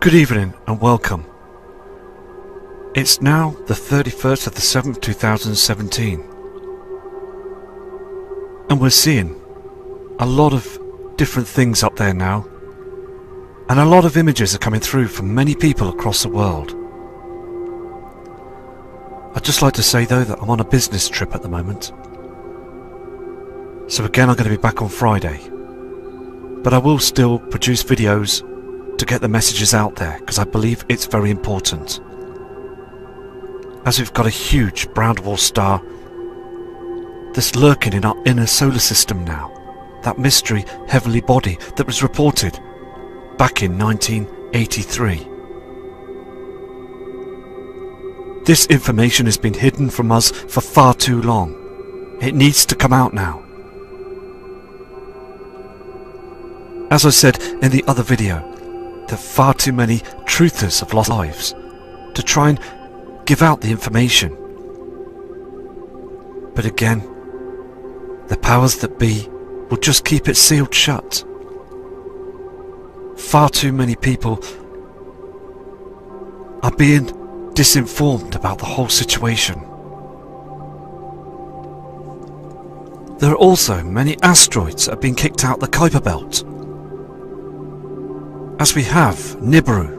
Good evening and welcome. It's now the 31st of the 7th 2017 and we're seeing a lot of different things up there now, and a lot of images are coming through from many people across the world. I'd just like to say though that I'm on a business trip at the moment, so again I'm going to be back on Friday, but I will still produce videos to get the messages out there because I believe it's very important. As we've got a huge brown dwarf star that's lurking in our inner solar system now, that mystery heavenly body that was reported back in 1983. This information has been hidden from us for far too long. It needs to come out now. As I said in the other video, that far too many truthers have lost lives to try and give out the information. But again, the powers that be will just keep it sealed shut. Far too many people are being disinformed about the whole situation. There are also many asteroids that have been kicked out the Kuiper Belt, as we have Nibiru,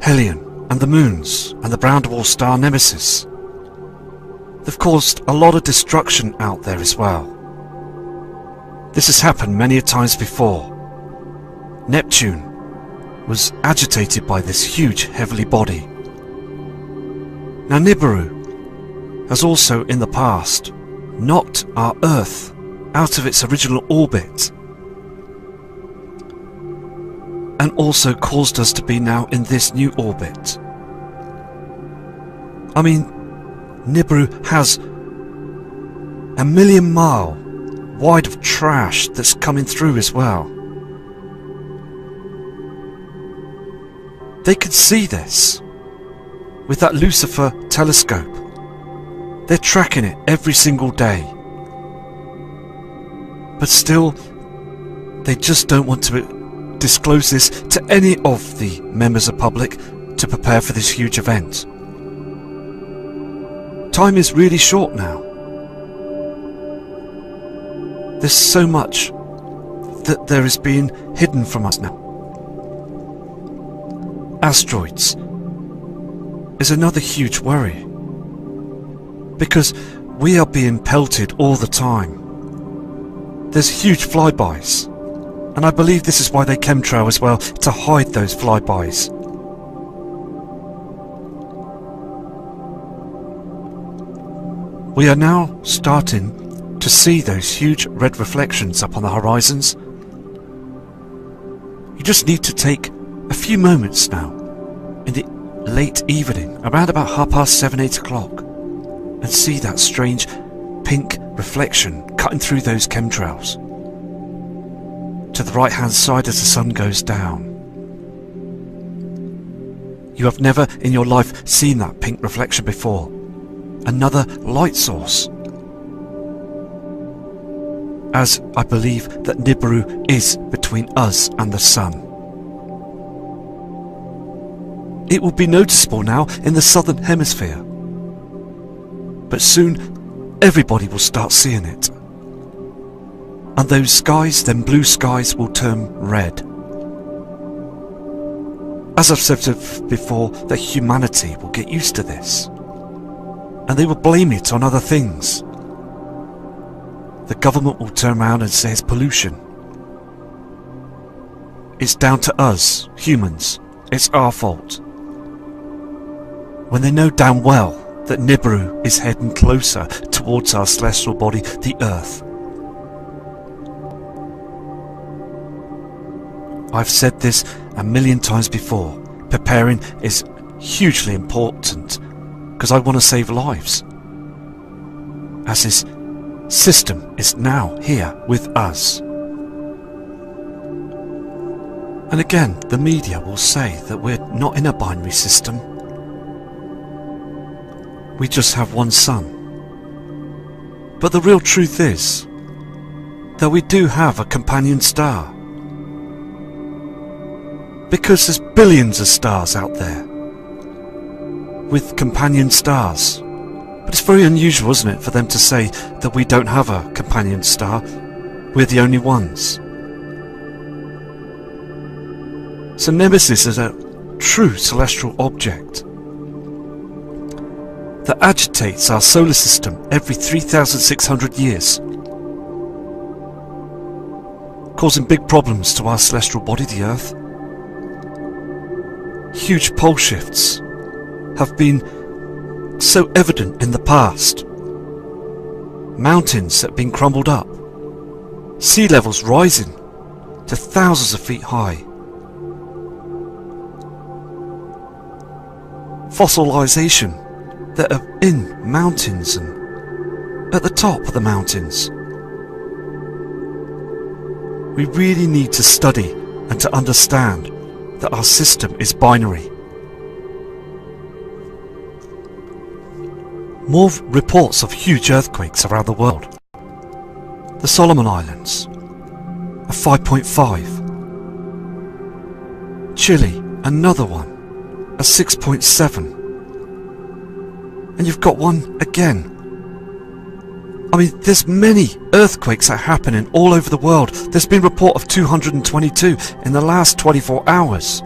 Helion, and the moons, and the brown dwarf star Nemesis. They've caused a lot of destruction out there as well. This has happened many a times before. Neptune was agitated by this huge heavenly body. Now Nibiru has also in the past knocked our Earth out of its original orbit, and also caused us to be now in this new orbit. I mean, Nibiru has a 1,000,000 mile wide of trash that's coming through as well. They could see this with that Lucifer telescope. They're tracking it every single day. But still, they just don't want to disclose this to any of the members of the public to prepare for this huge event. Time is really short now. There's so much that there is being hidden from us now. Asteroids is another huge worry, because we are being pelted all the time. There's huge flybys, and I believe this is why they chemtrail as well, to hide those flybys. We are now starting to see those huge red reflections up on the horizons. You just need to take a few moments now in the late evening, around about 7:30, 8 o'clock, and see that strange pink reflection cutting through those chemtrails to the right hand side as the sun goes down. You have never in your life seen that pink reflection before. Another light source, as I believe that Nibiru is between us and the sun. It will be noticeable now in the southern hemisphere, but soon everybody will start seeing it, and those skies, them blue skies, will turn red. As I've said before, that humanity will get used to this, and they will blame it on other things. The government will turn around and say it's pollution. It's down to us, humans. It's our fault. When they know damn well that Nibiru is heading closer towards our celestial body, the Earth. I've said this 1,000,000 times before. Preparing is hugely important, because I want to save lives, as this system is now here with us. And again, the media will say that we're not in a binary system. We just have one sun. But the real truth is that we do have a companion star. Because there's billions of stars out there with companion stars. But it's very unusual, isn't it, for them to say that we don't have a companion star. We're the only ones. So Nemesis is a true celestial object that agitates our solar system every 3,600 years, causing big problems to our celestial body, the Earth. Huge pole shifts have been so evident in the past. Mountains that have been crumbled up, sea levels rising to thousands of feet high, fossilization that are in mountains and at the top of the mountains. We really need to study and to understand that our system is binary. More reports of huge earthquakes around the world. The Solomon Islands, a 5.5. Chile, another one, a 6.7. And you've got one again. I mean, there's many earthquakes that are happening all over the world. There's been a report of 222 in the last 24 hours.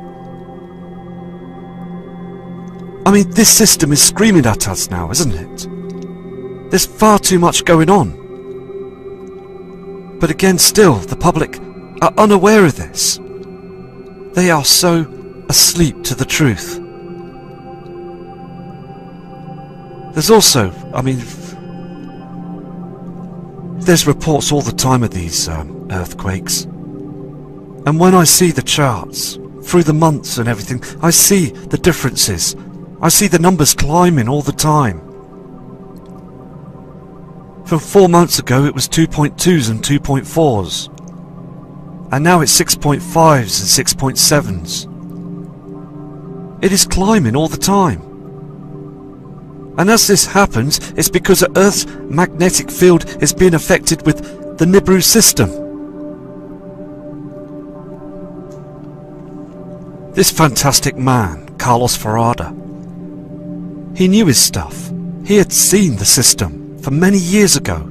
I mean, this system is screaming at us now, isn't it? There's far too much going on. But again, still, the public are unaware of this. They are so asleep to the truth. There's also, I mean, there's reports all the time of these earthquakes. And when I see the charts, through the months and everything, I see the differences. I see the numbers climbing all the time. From 4 months ago it was 2.2s and 2.4s. And now it's 6.5s and 6.7s. It is climbing all the time. And as this happens, it's because the Earth's magnetic field is being affected with the Nibiru system. This fantastic man, Carlos Ferrada, he knew his stuff. He had seen the system for many years ago.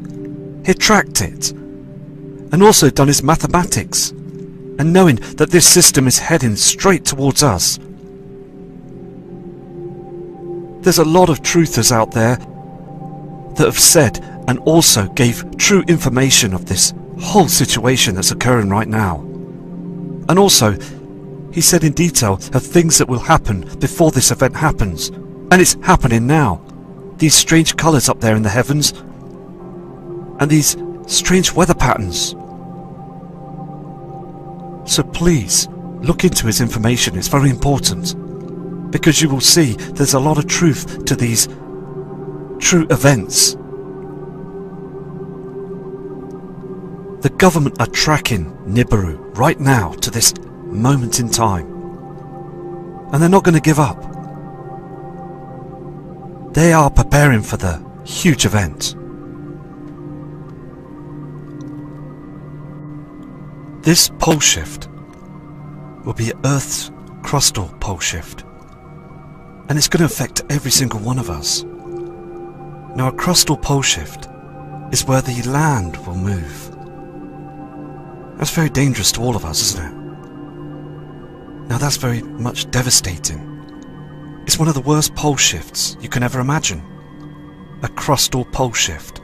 He tracked it, and also done his mathematics, and knowing that this system is heading straight towards us. There's a lot of truthers out there that have said and also gave true information of this whole situation that's occurring right now. And also, he said in detail of things that will happen before this event happens. And it's happening now. These strange colours up there in the heavens, and these strange weather patterns. So please, look into his information. It's very important, because you will see there's a lot of truth to these true events. The government are tracking Nibiru right now to this moment in time, and they're not going to give up. They are preparing for the huge event. This pole shift will be Earth's crustal pole shift, and it's going to affect every single one of us. Now, a crustal pole shift is where the land will move. That's very dangerous to all of us, isn't it? Now, that's very much devastating. It's one of the worst pole shifts you can ever imagine. A crustal pole shift.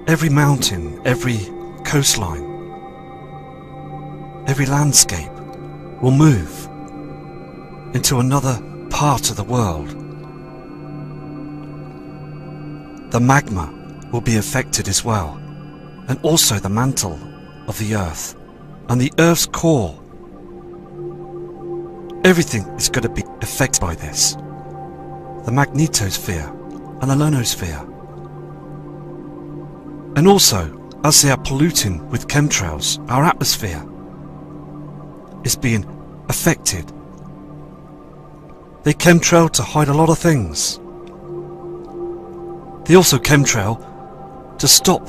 Every mountain, every coastline, every landscape will move into another part of the world. The magma will be affected as well, and also the mantle of the Earth and the Earth's core. Everything is going to be affected by this. The magnetosphere and the ionosphere. And also, as they are polluting with chemtrails, our atmosphere is being affected. They chemtrail to hide a lot of things. They also chemtrail to stop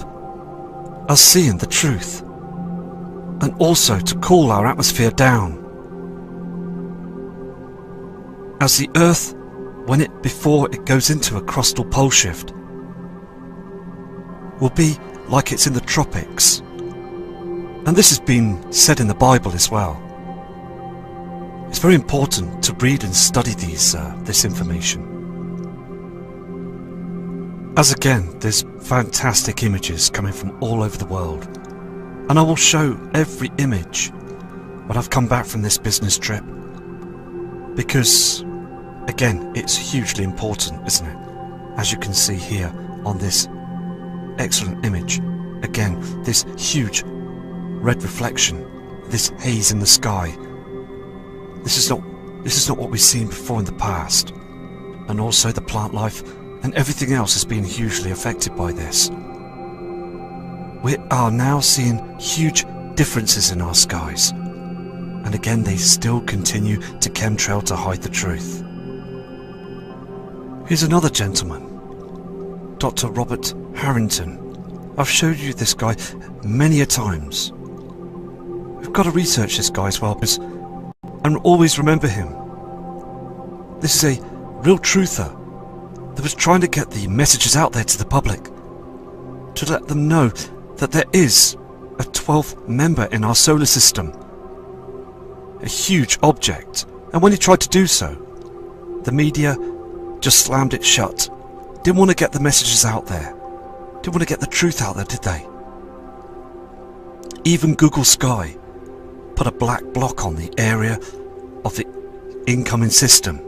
us seeing the truth. and also to cool our atmosphere down. As the Earth, before it goes into a crustal pole shift, will be like it's in the tropics. And this has been said in the Bible as well. It's very important to read and study this information. As again, there's fantastic images coming from all over the world, and I will show every image when I've come back from this business trip, because again, it's hugely important, isn't it? As you can see here on this excellent image, again, this huge red reflection, this haze in the sky. This is not what we've seen before in the past, and also the plant life and everything else has been hugely affected by this. We are now seeing huge differences in our skies, and again they still continue to chemtrail to hide the truth. Here's another gentleman, Dr. Robert Harrington. I've showed you this guy many a times. We've got to research this guy as well, and always remember him. This is a real truther that was trying to get the messages out there to the public, to let them know that there is a 12th member in our solar system, a huge object, and when he tried to do so, the media just slammed it shut. Didn't want to get the messages out there, didn't want to get the truth out there, did they? Even Google Sky put a black block on the area of the incoming system.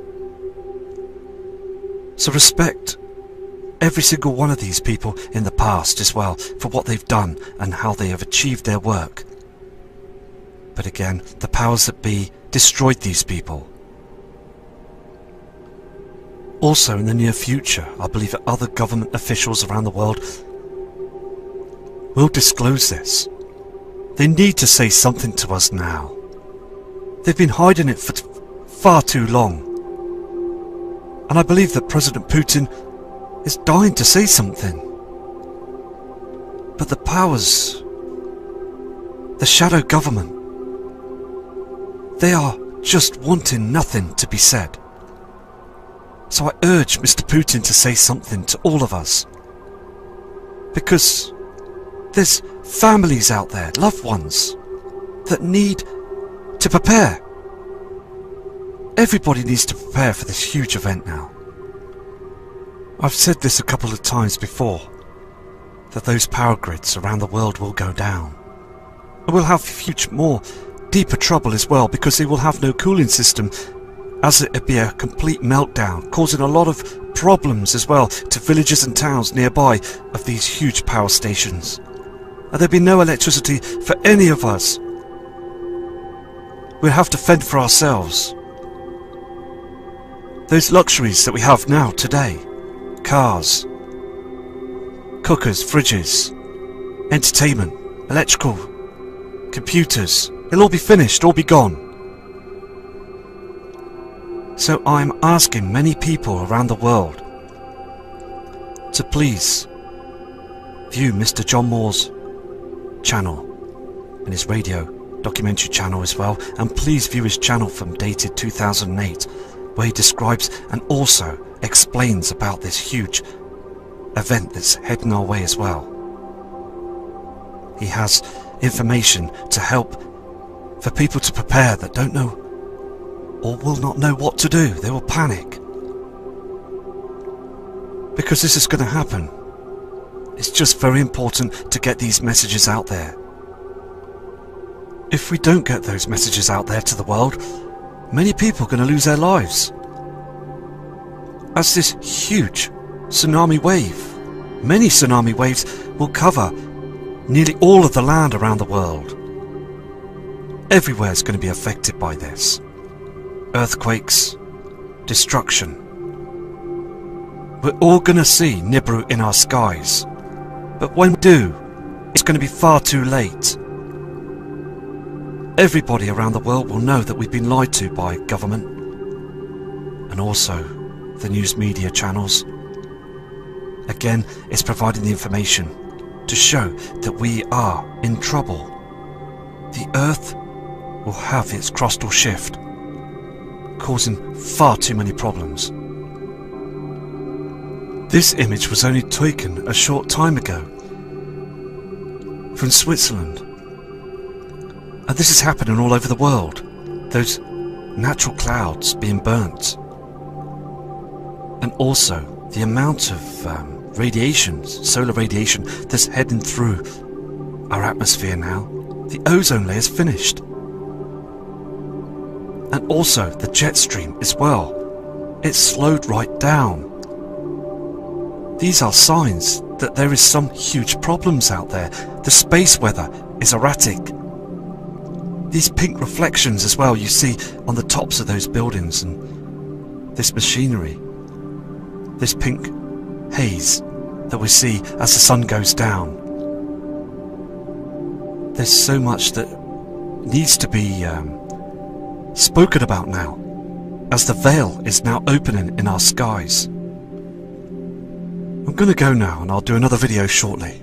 So respect every single one of these people in the past as well for what they've done and how they have achieved their work. But again, the powers that be destroyed these people. Also in the near future, I believe that other government officials around the world will disclose this. They need to say something to us now. They've been hiding it for far too long. And I believe that President Putin is dying to say something. But the powers, the shadow government, they are just wanting nothing to be said. So I urge Mr. Putin to say something to all of us. Because there's families out there, loved ones, that need to prepare. Everybody needs to prepare for this huge event now. I've said this a couple of times before, that those power grids around the world will go down. And we'll have deeper trouble as well, because they will have no cooling system, as it'd be a complete meltdown, causing a lot of problems as well to villages and towns nearby of these huge power stations. And there'd be no electricity for any of us. We'll have to fend for ourselves. Those luxuries that we have now today, cars, cookers, fridges, entertainment, electrical, computers, it'll all be finished, all be gone. So I'm asking many people around the world to please view Mr. John Moore's channel and his radio documentary channel as well, and please view his channel from dated 2008, where he describes and also explains about this huge event that's heading our way as well. He has information to help for people to prepare that don't know or will not know what to do. They will panic because this is going to happen. It's just very important to get these messages out there. If we don't get those messages out there to the world, many people are going to lose their lives. As this huge tsunami wave, many tsunami waves will cover nearly all of the land around the world. Everywhere is going to be affected by this. Earthquakes, destruction. We're all going to see Nibiru in our skies. But when we do, it's going to be far too late. Everybody around the world will know that we've been lied to by government and also the news media channels. Again, it's providing the information to show that we are in trouble. the Earth will have its crustal shift, causing far too many problems. This image was only taken a short time ago from Switzerland, and this is happening all over the world. Those natural clouds being burnt, and also the amount of radiation, solar radiation, that's heading through our atmosphere now. The ozone layer is finished, and also the jet stream as well. It's slowed right down. These are signs that there is some huge problems out there. The space weather is erratic. These pink reflections as well you see on the tops of those buildings and this machinery. This pink haze that we see as the sun goes down. There's so much that needs to be spoken about now, as the veil is now opening in our skies. I'm going to go now, and I'll do another video shortly.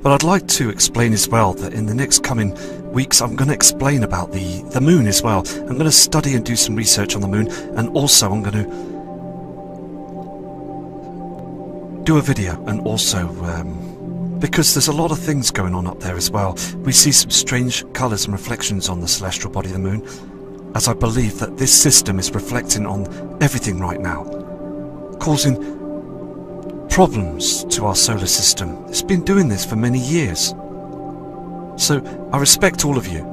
But I'd like to explain as well that in the next coming weeks I'm going to explain about the moon as well. I'm going to study and do some research on the moon, and also I'm going to do a video, and also because there's a lot of things going on up there as well. We see some strange colours and reflections on the celestial body of the moon, as I believe that this system is reflecting on everything right now, causing problems to our solar system. It's been doing this for many years. So I respect all of you,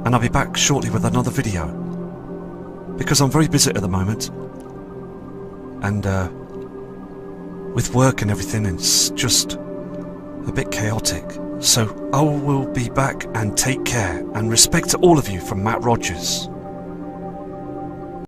and I'll be back shortly with another video, because I'm very busy at the moment, and with work and everything, it's just a bit chaotic. So I will be back, and take care, and respect to all of you from Matt Rogers.